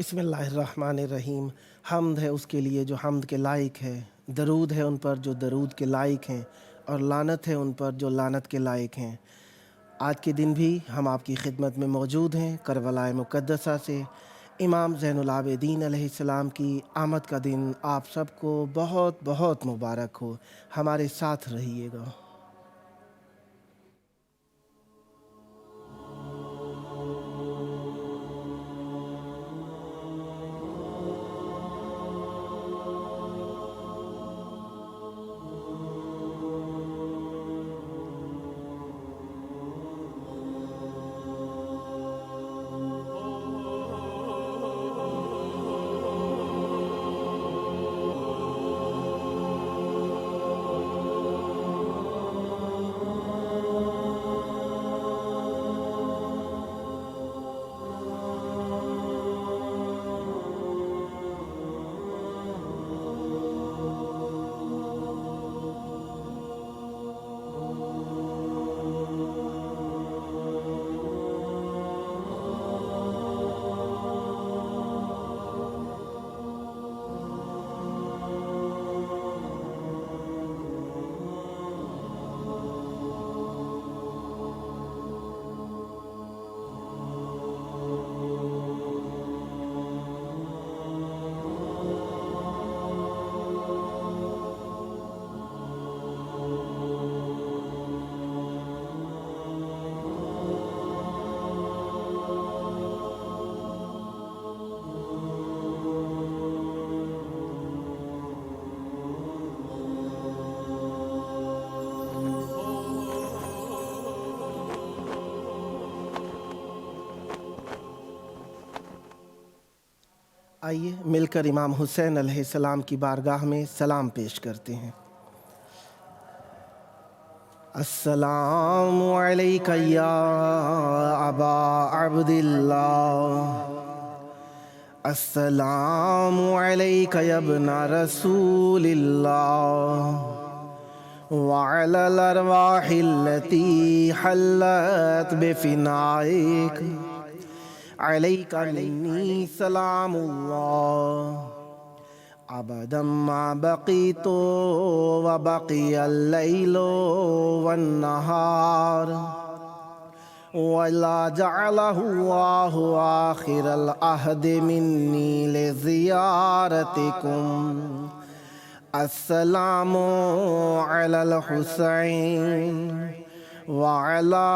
बिस्मिल्लाहिर्रहमानिर्रहीम। हम्द है उसके लिए जो हम्द के लायक है, दरूद है उन पर जो दरूद के लायक हैं, और लानत है उन पर जो लानत के लायक हैं। आज के दिन भी हम आपकी खिदमत में मौजूद हैं। करबलाए मुक़द्दसा से इमाम ज़ैनुल आबिदीन अलैहिस्सलाम की आमद का दिन आप सबको बहुत बहुत मुबारक हो। हमारे साथ रहिएगा। आइए मिलकर इमाम हुसैन अलैहिस्सलाम की बारगाह में सलाम पेश करते हैं। अस्सलामु अलैका या अबा अब्दिल्लाह, अस्सलामु अलैका या इब्ना रसूलिल्लाह, व अलल अरवाहिल्लती हल्लत बिफिनाइक अलैका मिन्नी सलामुल्लाह। अबदम मा बक़ीतु व बक़ियल लैलु वन नहार, वला जअलहु अल्लाहु आखिरल अहदि मिन्नी लिज़ियारतिकुम। अस्सलामु अलल हुसैन व अला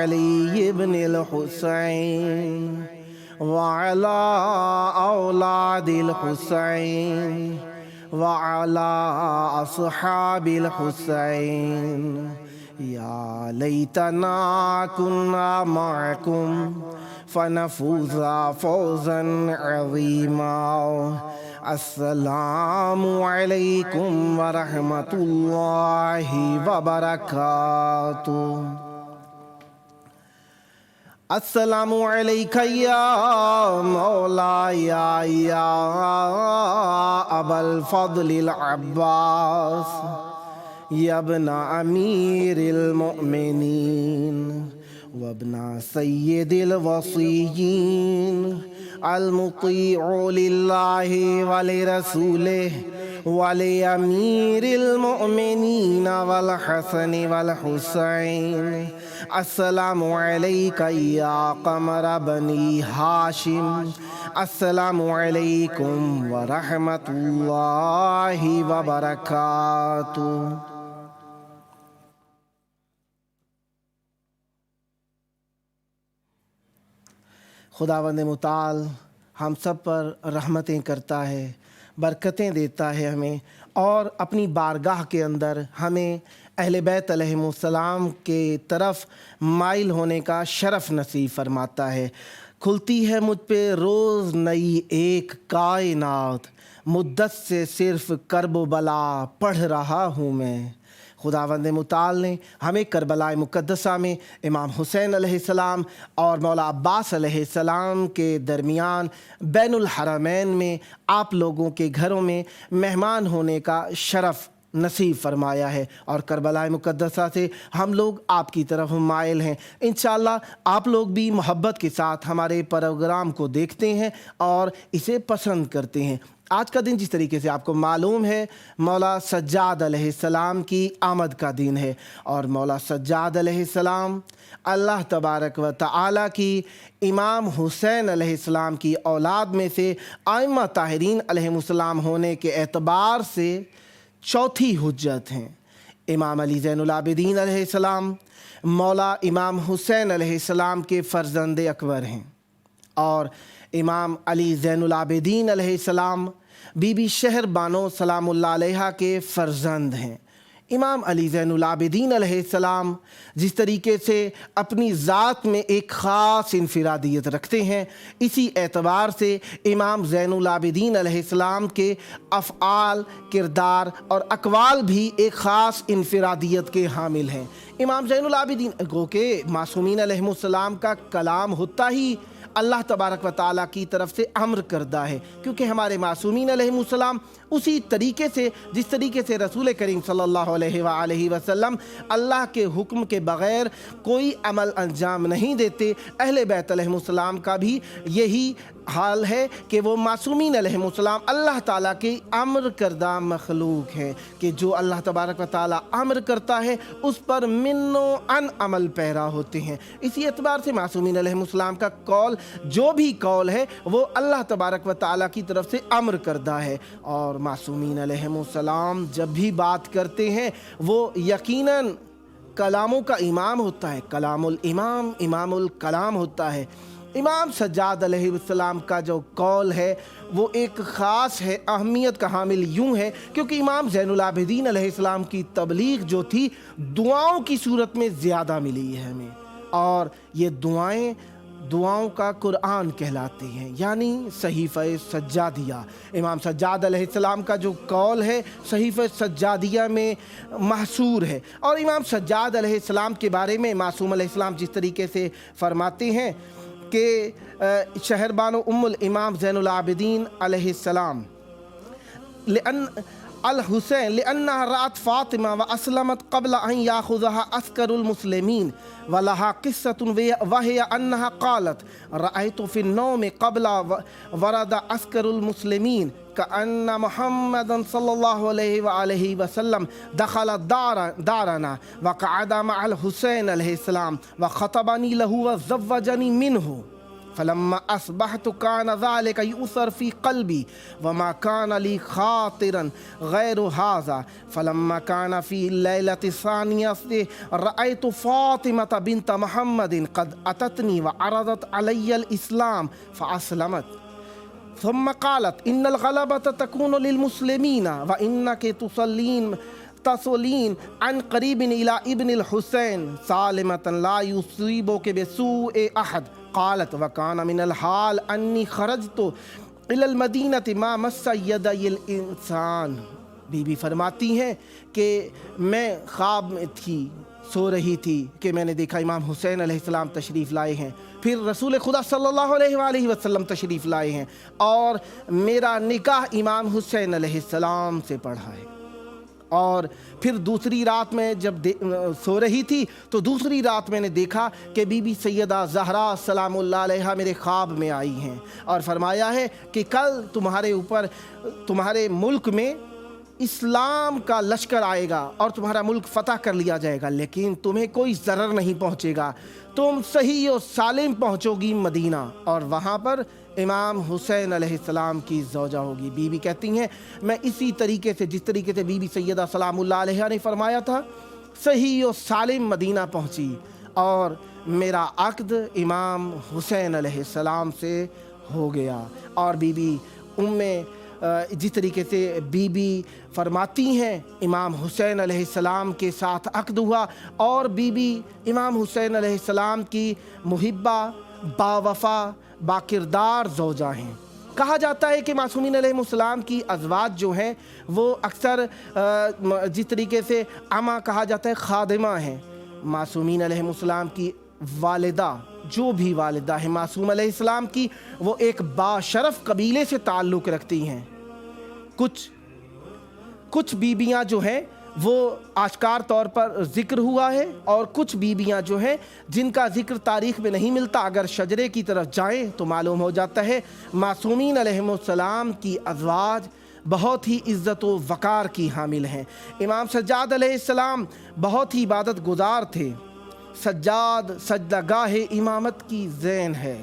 अली इब्निल हुसैन व अला औलादिल हुसैन व अला अस्हाबिल हुसैन। या लैतना कुन्ना मअकुम फनफूज़ा फौज़न अज़ीमा। अस्सलामु अलैकुम व रहमतुल्लाहि व बरकातुहू। अस्सलामु अलैका या मौलाया या अबल फज़लिल अब्बास या इब्ना अमीरिल मुअमिनीन व इब्ना सय्यिदिल वसिय्यीन अल-मुतीअ लिल्लाहि व लिरसूलिहि व लिअमीरिल मुअमिनीन वल हसन वल हुसैन। अस्सलामु अलैका या क़मर बनी हाशिम। अस्सलामु अलैकुम व रहमतुल्लाहि व बरकातुहू। खुदावंद मुताल हम सब पर रहमतें करता है, बरकतें देता है हमें, और अपनी बारगाह के अंदर हमें अहले बैत अलैहिमुस्सलाम के तरफ माइल होने का शरफ़ नसीब फरमाता है। खुलती है मुझ पे रोज़ नई एक कायनात, मुद्दत से सिर्फ़ कर्ब बला पढ़ रहा हूँ मैं। खुदावंद मुताल ने हमें करबलाए मुक़द्दसा में इमाम हुसैन अलैहिस्सलाम और मौला अब्बास अलैहिस्सलाम के दरमियान बैनुल हरमैन में आप लोगों के घरों में मेहमान होने का शरफ़ नसीब फरमाया है और करबला मुक़द्दसा से हम लोग आपकी तरफ माइल हैं। इंशाअल्लाह आप लोग भी मोहब्बत के साथ हमारे प्रोग्राम को देखते हैं और इसे पसंद करते हैं। आज का दिन जिस तरीके से आपको मालूम है मौला सज्जाद अलैहिस्सलाम की आमद का दिन है और मौला सज्जाद अलैहिस्सलाम अल्लाह तबारक व तआला की इमाम हुसैन अलैहिस्सलाम की औलाद में से आइम्मा ताहिरीन अलैहिमुस्सलाम होने के एतबार से चौथी हुज्जत हैं। इमाम अली ज़ैनुल आबिदीन अलैहिस्सलाम मौला इमाम हुसैन अलैहिस्सलाम के फ़र्ज़ंद अकबर हैं और इमाम अली ज़ैनुल आबिदीन अलैहिस्सलाम बीबी शहर बानो सलामुल्लाह अलैहा के फ़र्ज़ंद हैं। इमाम अली ज़ैनुल आबिदीन अलैहिस्सलाम जिस तरीके से अपनी ज़ात में एक ख़ास इन्फिरादियत रखते हैं, इसी एतबार से इमाम ज़ैनुल आबिदीन अलैहिस्सलाम के अफ़आल, किरदार और अक़वाल भी एक ख़ास इन्फिरादियत के हामिल हैं। इमाम ज़ैनुल आबिदीन गो के मासूमीन अलैहिमुस्सलाम का कलाम होता ही अल्लाह तबारक व तआला की तरफ से अम्र करदा है, क्योंकि हमारे मासूमीन अलैहिमुस्सलाम उसी तरीके से जिस तरीके से रसूल करीम सल्लल्लाहु अलैहि वसल्लम अल्लाह के हुक्म के बग़ैर कोई अमल अंजाम नहीं देते, अहले बैत अलैहिमुस्सलाम का भी यही हाल है कि वो मासूमीन अलैहिमुस्सलाम अल्लाह ताला के अम्र करदा मखलूक हैं कि जो अल्लाह तबारक व तआला अम्र करता है उस पर मिन्नो अन अमल पैरा होते हैं। इसी एतबार से मासूमीन अलैहिमुस्सलाम का कौल जो भी कौल है वो अल्लाह तबारक व तआला की तरफ से अम्र करदा है और मासूमीन अलैहिमुस्सलाम जब भी बात करते हैं वो यकीनन कलामों का इमाम होता है, कलामुल इमाम इमामुल कलाम होता है। इमाम सज्जाद अलैहिस्सलाम का जो कौल है वो एक ख़ास है, अहमियत का हामिल यूँ है क्योंकि इमाम ज़ैनुल आबिदीन अलैहिस्सलाम की तबलीग जो थी दुआओं की सूरत में ज़्यादा मिली है हमें, और ये दुआओं का कुरान कहलाती हैं, यानी सहीफ़ा सज्जादिया। इमाम सज्जाद अलैहिस्सलाम का जो कौल है सहीफ़ा सज्जादिया में महसूर है और इमाम सज्जाद अलैहिस्सलाम के बारे में मासूम अलैहिस्सलाम जिस तरीके से फरमाते हैं कि शहरबानो उम्मुल इमाम ज़ैनुल आबिदीन अलैहिस्सलाम अल हुसैन लिअन्नहा रात फ़ातिमा व असलमत क़ब्ल अन याख़ुज़हा अस्करुल मुस्लिमीन व लहा क़िस्सतुन वहिय अन्नहा क़ालत रअयतु फ़िन्नौम क़ब्ल वरद अस्करुल मुस्लिमीन कअन्न मुहम्मदन सल्लल्लाहु अलैहि वसल्लम दखल दारना व क़अद मअल हुसैन अलैहिस्सलाम व ख़तबनी लहु व ज़व्वजनी मिन्हु फलम्मा अस्बहतु कान ज़ालिका युसर फ़ी क़ल्बी वमा कान ली ख़ातिरन गैरु हाज़ा फलम्मा कान फ़ी लैलति सानियति रअयतु फ़ातिमता बिन्त मुहम्मदिन क़द अततनी व अरदत अलैयल इस्लाम फ़अस्लमत थुम्मा क़ालत इन्नल ग़लबत तकूनु लिल मुस्लिमीन व इन्नके तसलीन अन क़रीबिन इला इब्निल हुसैन सालिमतन ला युसीबुके बिसूए अहद क़ालत व कान मिनल हाल अन्नी खरजतु इलल मदीनति मा मस्सा यदयल इंसान। बीबी फरमाती हैं कि मैं ख्वाब में थी, सो रही थी कि मैंने देखा इमाम हुसैन अलैहिस्सलाम तशरीफ़ लाए हैं, फिर रसूल खुदा सल्लल्लाहु अलैहि वसल्लम तशरीफ़ लाए हैं और मेरा निकाह इमाम हुसैन अलैहिस्सलाम से पढ़ा है। और फिर दूसरी रात में जब सो रही थी तो दूसरी रात मैंने देखा कि बीबी सैयदा ज़हरा सलामुल्लाह अलैहा मेरे ख्वाब में आई हैं और फरमाया है कि कल तुम्हारे ऊपर तुम्हारे मुल्क में इस्लाम का लश्कर आएगा और तुम्हारा मुल्क फ़तह कर लिया जाएगा, लेकिन तुम्हें कोई ज़रर नहीं पहुँचेगा, तुम सही और सालिम पहुँचोगी मदीना और वहाँ पर इमाम हुसैन अलैहिस्सलाम की ज़ौजा होगी। बीबी कहती हैं मैं इसी तरीके से जिस तरीके से बीबी सैयदा सलामुल्लाह अलैहा ने फरमाया था सही और सालिम मदीना पहुँची और मेरा अक़्द इमाम हुसैन अलैहिस्सलाम से हो गया। और बीबी जिस तरीके से बीबी फरमाती हैं इमाम हुसैन अलैहिस्सलाम के साथ अक़्द हुआ और बीबी इमाम हुसैन अलैहिस्सलाम की मुहिब्बा बावफ़ा बाकिरदार ज़ौजा हैं। कहा जाता है कि मासूमीन अलैहिमुस्सलाम की अज़वाज जो हैं वो अक्सर जिस तरीके से अमा कहा जाता है खादिमा हैं। मासूमीन अलैहिमुस्सलाम की वालिदा जो भी वालिदा है मासूम अलैहिस्सलाम की वो एक बाशरफ कबीले से ताल्लुक़ रखती हैं। कुछ कुछ बीबियां जो हैं वो आश्कार तौर पर ज़िक्र हुआ है और कुछ बीबियां जो हैं जिनका ज़िक्र तारीख़ में नहीं मिलता। अगर शजरे की तरफ जाएं तो मालूम हो जाता है मासूमीन अलैहिमुस्सलाम की अज़वाज बहुत ही इज़्ज़त व वक़ार की हामिल हैं। इमाम सज्जाद अलैहिस्सलाम बहुत ही इबादत गुज़ार थे। सज्जाद सजदागाह इमामत की ज़ैन है।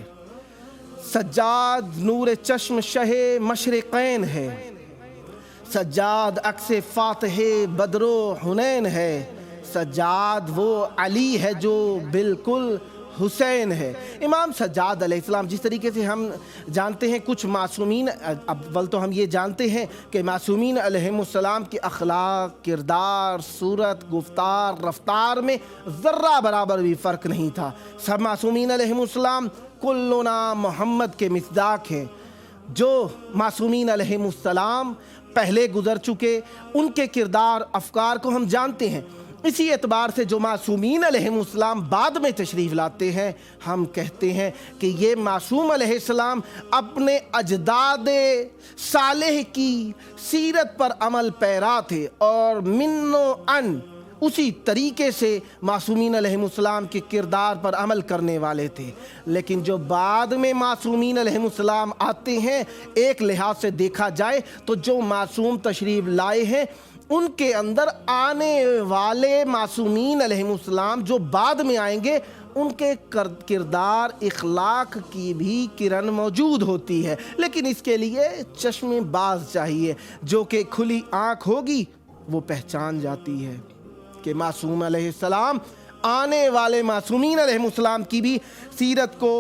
सज्जाद नूर चश्म शहे मशरिक़ैन है। सज्जाद अक्से फ़ातिह बदरो हुनैन है। सज्जाद वो अली है जो बिल्कुल हुसैन है। इमाम सज्जाद अलैहिस्सलाम, जिस तरीके से हम जानते हैं कुछ मासूमीन, अव्वल तो हम ये जानते हैं कि मासूमीन अलैहिमुस्सलाम के अखलाक, किरदार, सूरत, गुफ्तार, रफ्तार में ज़र्रा बराबर भी फ़र्क नहीं था। सब मासूमीन अलैहिमुस्सलाम कुल्लुना मोहम्मद के मिस्दाक हैं। जो मासूमीन अलैहिमुस्सलाम पहले गुज़र चुके, उनके किरदार, अफ़कार को हम जानते हैं। इसी एतबार से जो मासूमीन अलैहिमुस्सलाम बाद में तशरीफ़ लाते हैं, हम कहते हैं कि ये मासूम अलैहिस्सलाम अपने अजदाद सालेह की सीरत पर अमल पैरा थे और मिन्नो अन उसी तरीके से मासूमीन अलैहिमुस्सलाम के किरदार पर अमल करने वाले थे। लेकिन जो बाद में मासूमीन अलैहिमुस्सलाम आते हैं, एक लिहाज से देखा जाए तो जो मासूम तशरीफ़ लाए हैं उनके अंदर आने वाले मासूमीन अलैहिमुस्सलाम जो बाद में आएंगे, उनके किरदार, इखलाक की भी किरण मौजूद होती है। लेकिन इसके लिए चश्मे बाज चाहिए। जो कि खुली आँख होगी वो पहचान जाती है कि मासूम अलैहिस्सलाम आने वाले मासूमीन अलैहिमुस्सलाम की भी सीरत को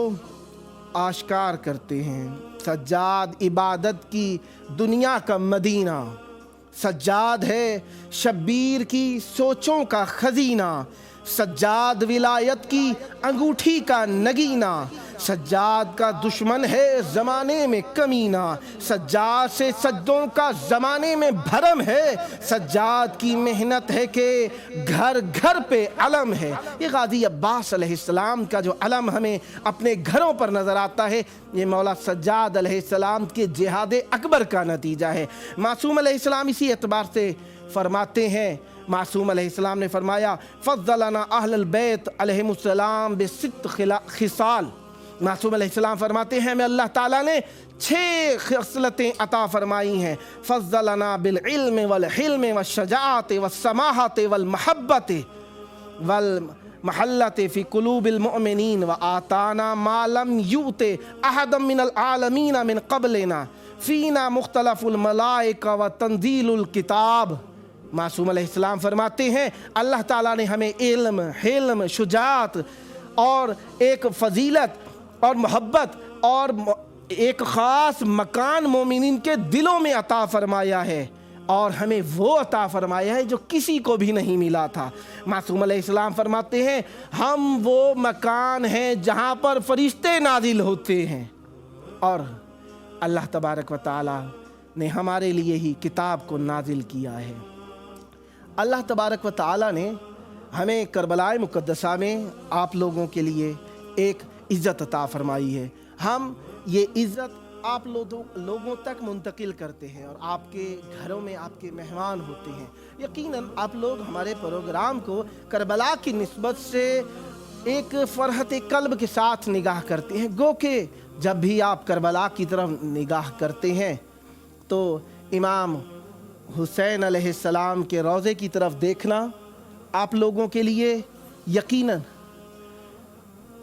आश्कार करते हैं। सज्जाद इबादत की दुनिया का मदीना, सज्जाद है शब्बीर की सोचों का खजीना, सज्जाद विलायत की अंगूठी का नगीना, सज्जाद का दुश्मन है ज़माने में कमीना, सज्जाद से सज्जों का ज़माने में भरम है, सज्जाद की मेहनत है कि घर घर पे अलम है। ये गाज़ी अब्बास अलैहिस्सलाम का जो अलम हमें अपने घरों पर नज़र आता है, ये मौला सज्जाद अलैहिस्सलाम के जिहाद अकबर का नतीजा है। मासूम अलैहिस्सलाम इसी एतबार से फरमाते हैं, मासूम अलैहिस्सलाम ने फरमाया फ़ज़्ज़लना अहलुल बैत अलैहिमुस्सलाम बिसित्त खिसाल। मासूम अलैहिस्सलाम फरमाते हैं हमें अल्लाह ताला ने 6 खसलतें अता फरमाई हैं। फ़ज़्ज़लना बिल इल्म वल हिल्म वश शजाअत वस समाहत वल महब्बत वल महल्लत फ़ी कुलूबिल मुअमिनीन व आताना मा लम युते अहदम मिनल आलमीन मिन क़ब्लिना फ़ीना मुख्तलफ़ुल मलाइका व तंज़ीलुल किताब। मासूम अलैहिस्सलाम फरमाते हैं अल्लाह ताला ने हमें इल्म, हिल्म, शुजाअत और एक फ़जीलत और मोहब्बत और एक ख़ास मकान मोमिनीन के दिलों में अता फरमाया है और हमें वो अता फरमाया है जो किसी को भी नहीं मिला था। मासूम अलैहिस्सलाम फरमाते हैं हम वो मकान हैं जहाँ पर फरिश्ते नाजिल होते हैं और अल्लाह तबारक व तआला ने हमारे लिए ही किताब को नाजिल किया है। अल्लाह तबारक व तआला ने हमें करबलाए मुक़द्दसा में आप लोगों के लिए एक इज़्ज़त अता फरमाई है। हम ये इज़्ज़त आप लोगों तक मुंतकिल करते हैं और आपके घरों में आपके मेहमान होते हैं। यकीनन आप लोग हमारे प्रोग्राम को करबला की निस्बत से एक फ़रहत कल्ब के साथ निगाह करते हैं। गो के जब भी आप करबला की तरफ निगाह करते हैं तो इमाम हुसैन अलैहिस्सलाम के रोज़े की तरफ देखना आप लोगों के लिए यकीनन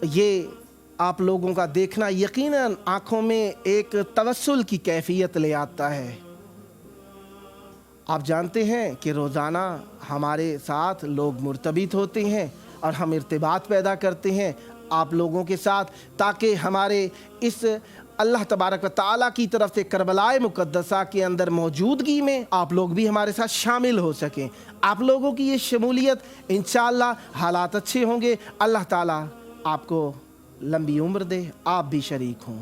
ये आप लोगों का देखना यकीनन आँखों में एक तवस्सुल की कैफियत ले आता है। आप जानते हैं कि रोज़ाना हमारे साथ लोग मुर्तबित होते हैं और हम इर्तिबात पैदा करते हैं आप लोगों के साथ, ताकि हमारे इस अल्लाह तबारक व तआला की तरफ से करबलाए मुक़द्दसा के अंदर मौजूदगी में आप लोग भी हमारे साथ शामिल हो सकें। आप लोगों की ये शमूलियत इंशाअल्लाह हालात अच्छे होंगे, अल्लाह ताला आपको लंबी उम्र दे, आप भी शरीक हों।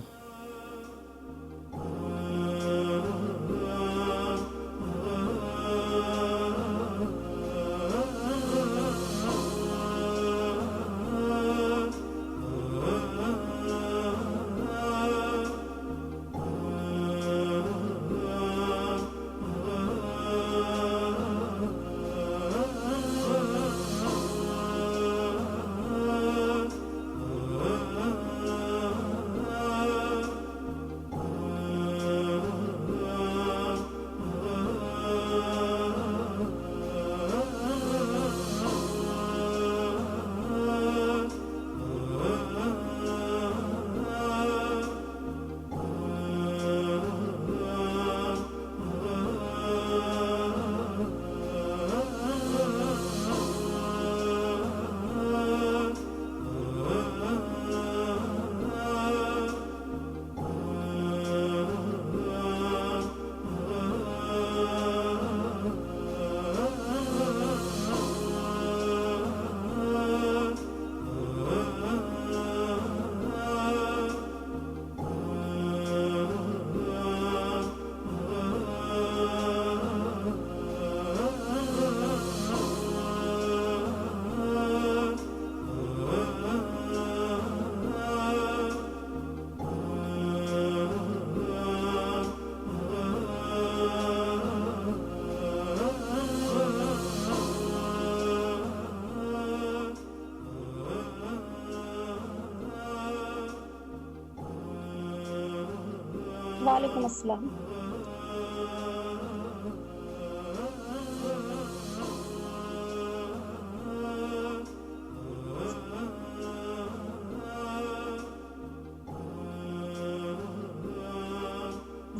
وعلیکم السلام.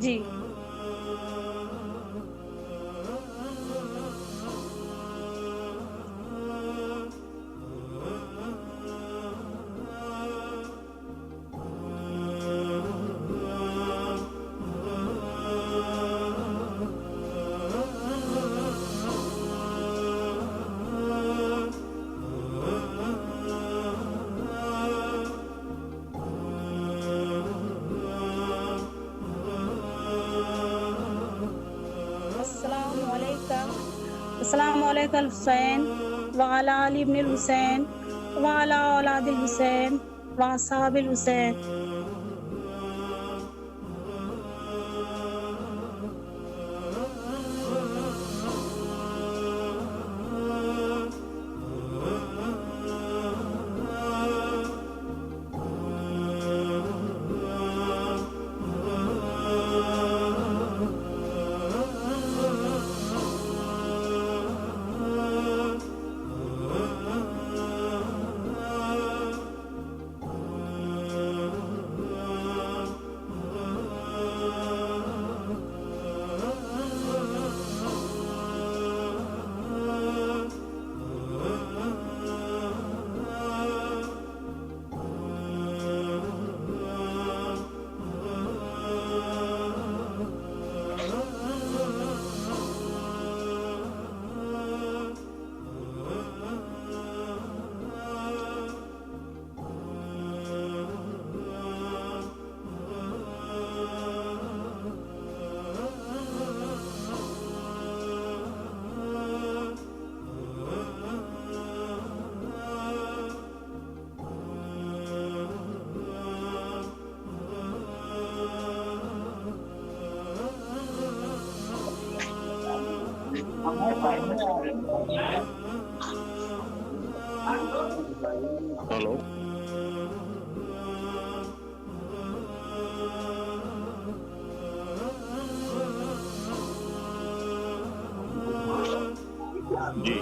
جی. السلام علیکم الحسین وعلی علی ابن الحسین وعلی اولاد الحسین واصحاب الحسین. ہلو. جی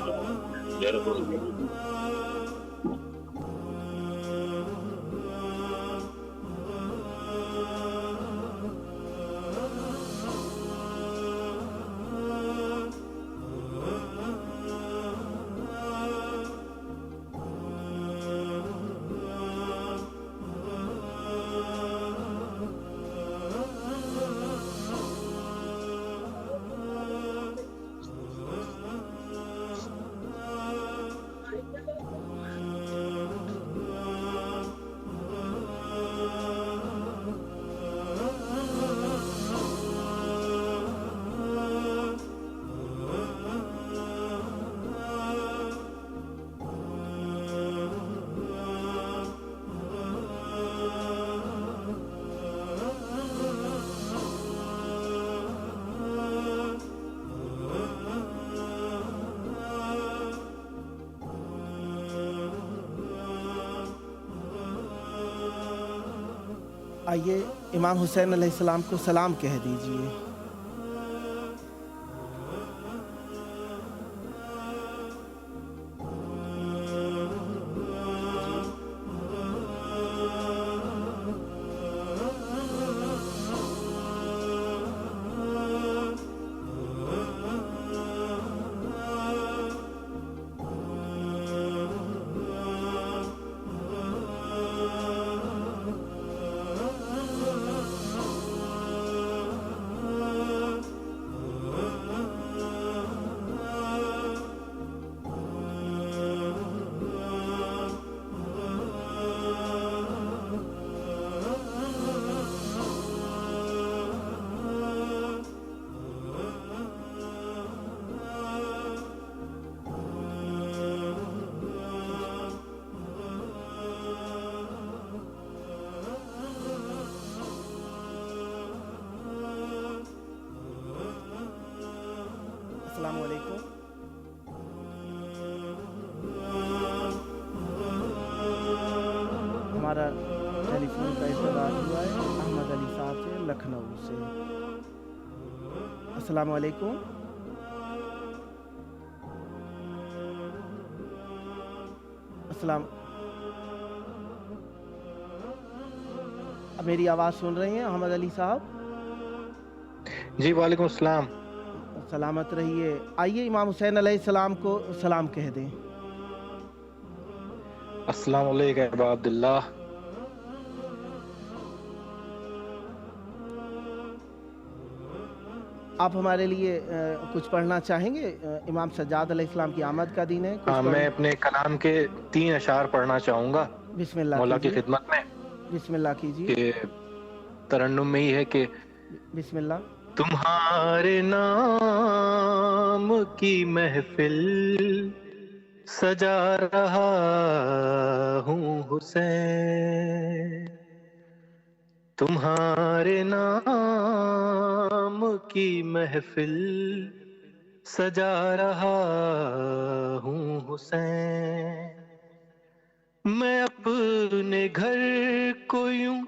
آئیے امام حسین علیہ السلام کو سلام کہہ دیجئے. लखनऊ से। अस्सलाम वालेकुम। अस्सलाम, अब मेरी आवाज़ सुन रही हैं अहमद अली साहब? जी वालेकुम अस्सलाम। सलामत रहिए। आइए इमाम हुसैन अलैहिस्सलाम को सलाम कह दें। अस्सलाम वालेकुम अबा अब्दुल्लाह। आप हमारे लिए कुछ पढ़ना चाहेंगे? इमाम सज्जाद अलैहिस्सलाम की आमद का दिन है। हाँ, मैं अपने कलाम के 3 अशार पढ़ना चाहूँगा बिस्मिल्लाह मौला की कीजिए। खिदमत में। बिस्मिल्लाह कीजिए। कि तरन्नुम में ही है कि बिस्मिल्लाह। तुम्हारे नाम की महफिल सजा रहा हूँ हुसैन, तुम्हारे नाम की महफिल सजा रहा हूँ हुसैन। मैं अपने घर को यूं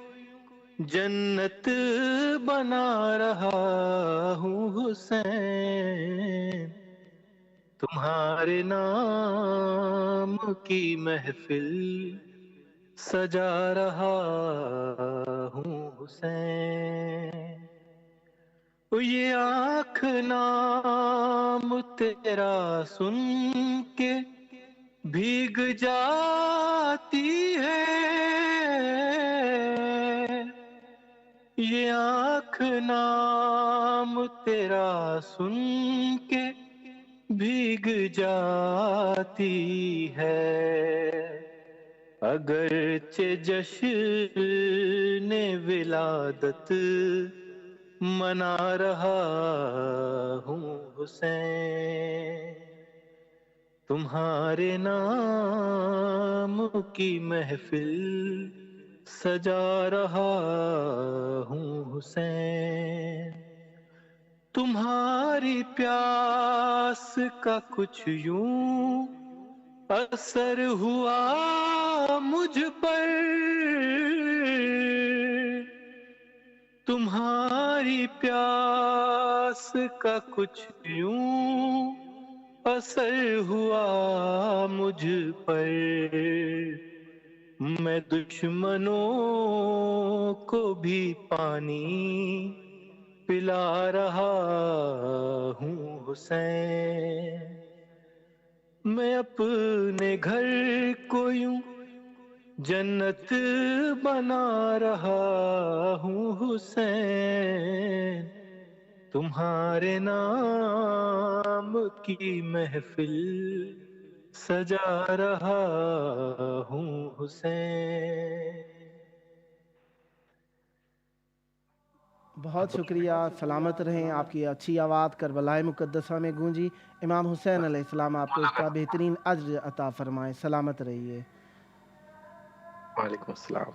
जन्नत बना रहा हूँ हुसैन, तुम्हारे नाम की महफिल सजा रहा हूँ हुसैन। ये आँख नाम तेरा सुन के भीग जाती है, ये आँख नाम तेरा सुन के भीग जाती है। अगरचे जश्न विलादत मना रहा हूँ हुसैन, तुम्हारे नाम की महफिल सजा रहा हूँ हुसैन। तुम्हारी प्यास का कुछ यूं असर हुआ मुझ पर, तुम्हारी प्यास का कुछ यूं असर हुआ मुझ पर। मैं दुश्मनों को भी पानी पिला रहा हूँ हुसैन, मैं अपने घर को यूं जन्नत बना रहा हूँ हुसैन, तुम्हारे नाम की महफिल सजा रहा हूँ हुसैन। बहुत शुक्रिया। सलामत रहें। आपकी अच्छी आवाज़ करबलाए मुक़द्दसा में गूंजी। इमाम हुसैन अलैहिस्सलाम आपको इसका बेहतरीन अज्र अता फरमाए। सलामत रहिए। वालेकुम अस्सलाम।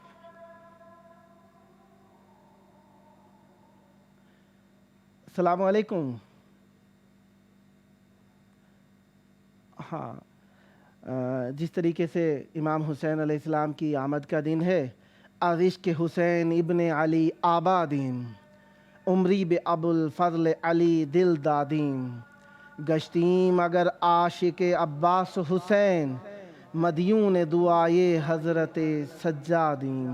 अस्सलाम वालेकुम। हाँ, जिस तरीके से इमाम हुसैन अलैहिस्सलाम की आमद का दिन है, इश्क़ हुसैन इब्न अली आबादीन, उमरी बे अबुल फ़ज़ल अली दिल दादीम, गश्तीम अगर आशिक अब्बास हुसैन, मदयून दुआए हज़रत सज्जादीम।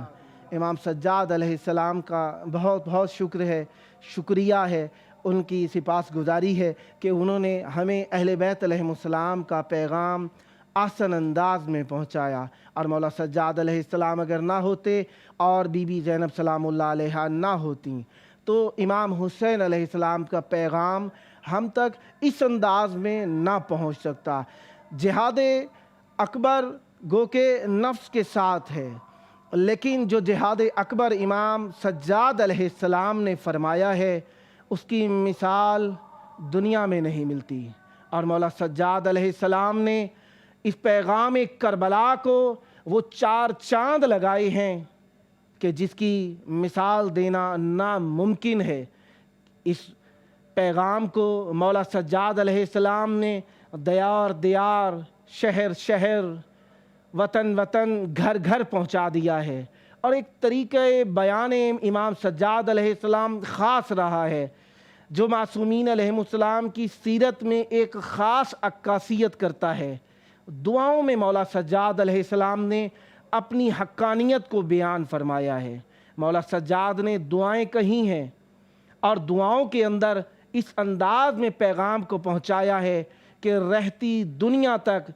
इमाम सज्जाद अलैहिस्सलाम का बहुत बहुत शुक्र है, शुक्रिया है, उनकी सिपासगुज़ारी है कि उन्होंने हमें अहले बैत अलैहिस्सलाम का पैगाम आसन अंदाज में पहुँचाया। और मौला सज्जाद अलैहिस्सलाम अगर ना होते और बीबी ज़ैनब सलामुल्लाह अलैहा ना होती तो इमाम हुसैन अलैहिस्सलाम का पैगाम हम तक इस अंदाज में ना पहुँच सकता। जिहाद अकबर गो के नफ्स के साथ है, लेकिन जो जिहाद अकबर इमाम सज्जाद अलैहिस्सलाम ने फरमाया है उसकी मिसाल दुनिया में नहीं मिलती। और मौला सज्जाद अलैहिस्सलाम ने इस पैगाम करबला को वो 4 चांद लगाए हैं कि जिसकी मिसाल देना नामुमकिन है। इस पैगाम को मौला सज्जाद अलैहिस्सलाम ने दियार दियार, शहर शहर, वतन वतन, घर घर पहुंचा दिया है। اور ایک طریقہ بیان امام سجاد علیہ السلام خاص رہا ہے جو معصومین علیہ السلام کی سیرت میں ایک خاص عکاسیت کرتا ہے۔ دعاؤں میں مولا سجاد علیہ السلام نے اپنی حقانیت کو بیان فرمایا ہے۔ مولا سجاد نے دعائیں کہی ہیں اور دعاؤں کے اندر اس انداز میں پیغام کو پہنچایا ہے کہ رہتی دنیا تک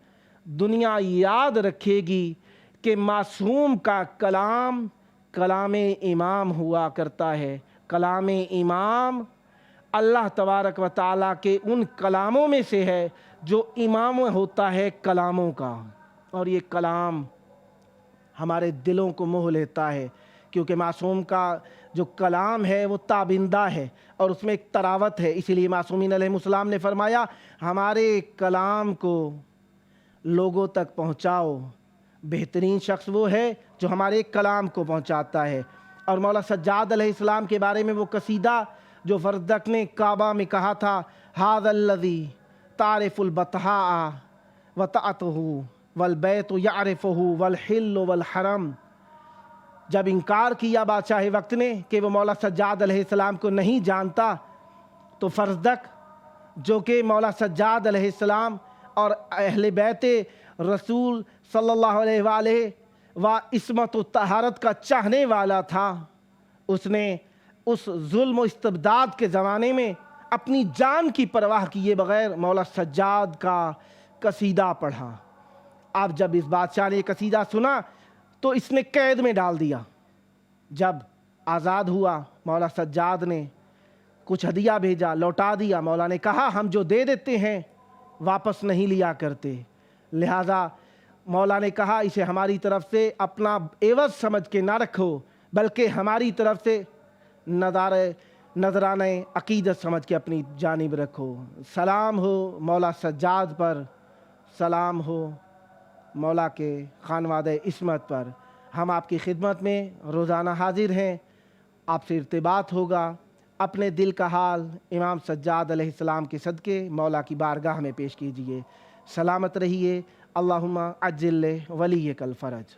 دنیا یاد رکھے گی کہ معصوم کا کلام کلام امام ہوا کرتا ہے۔ کلام امام اللہ تبارک و تعالیٰ کے ان کلاموں میں سے ہے جو امام ہوتا ہے کلاموں کا، اور یہ کلام ہمارے دلوں کو موہ لیتا ہے کیونکہ معصوم کا جو کلام ہے وہ تابندہ ہے اور اس میں ایک تراوت ہے۔ اسی لیے معصومین علیہ السلام نے فرمایا ہمارے کلام کو لوگوں تک پہنچاؤ، بہترین شخص وہ ہے جو ہمارے کلام کو پہنچاتا ہے۔ اور مولا سجاد علیہ السلام کے بارے میں وہ قصیدہ جو فردق نے کعبہ میں کہا تھا، ھذا الذی تعرف البطحاء وطأتہ والبیت یعرفہ والحل والحرم، جب انکار کیا بادشاہ وقت نے کہ وہ مولا سجاد علیہ السلام کو نہیں جانتا، تو فرزدق جو کہ مولا سجاد علیہ السلام اور اہل بیت رسول صلی اللہ علیہ وآلہ و عصمت و طہارت کا چاہنے والا تھا، اس نے اس ظلم و استبداد کے زمانے میں اپنی جان کی پرواہ کیے بغیر مولا سجاد کا قصیدہ پڑھا۔ اب جب اس بادشاہ نے یہ قصیدہ سنا تو اس نے قید میں ڈال دیا۔ جب آزاد ہوا مولا سجاد نے کچھ ہدیہ بھیجا، لوٹا دیا۔ مولا نے کہا ہم جو دے دیتے ہیں واپس نہیں لیا کرتے، لہٰذا مولا نے کہا اسے ہماری طرف سے اپنا عوض سمجھ کے نہ رکھو بلکہ ہماری طرف سے نذرانہ عقیدت سمجھ کے اپنی جانب رکھو۔ سلام ہو مولا سجاد پر، سلام ہو مولا کے خانوادہ عصمت پر۔ ہم آپ کی خدمت میں روزانہ حاضر ہیں، آپ سے ارتباط ہوگا۔ اپنے دل کا حال امام سجاد علیہ السلام کے صدقے مولا کی بارگاہ میں پیش کیجئے۔ سلامت رہیے۔ اللہم عجل ولیک الفرج۔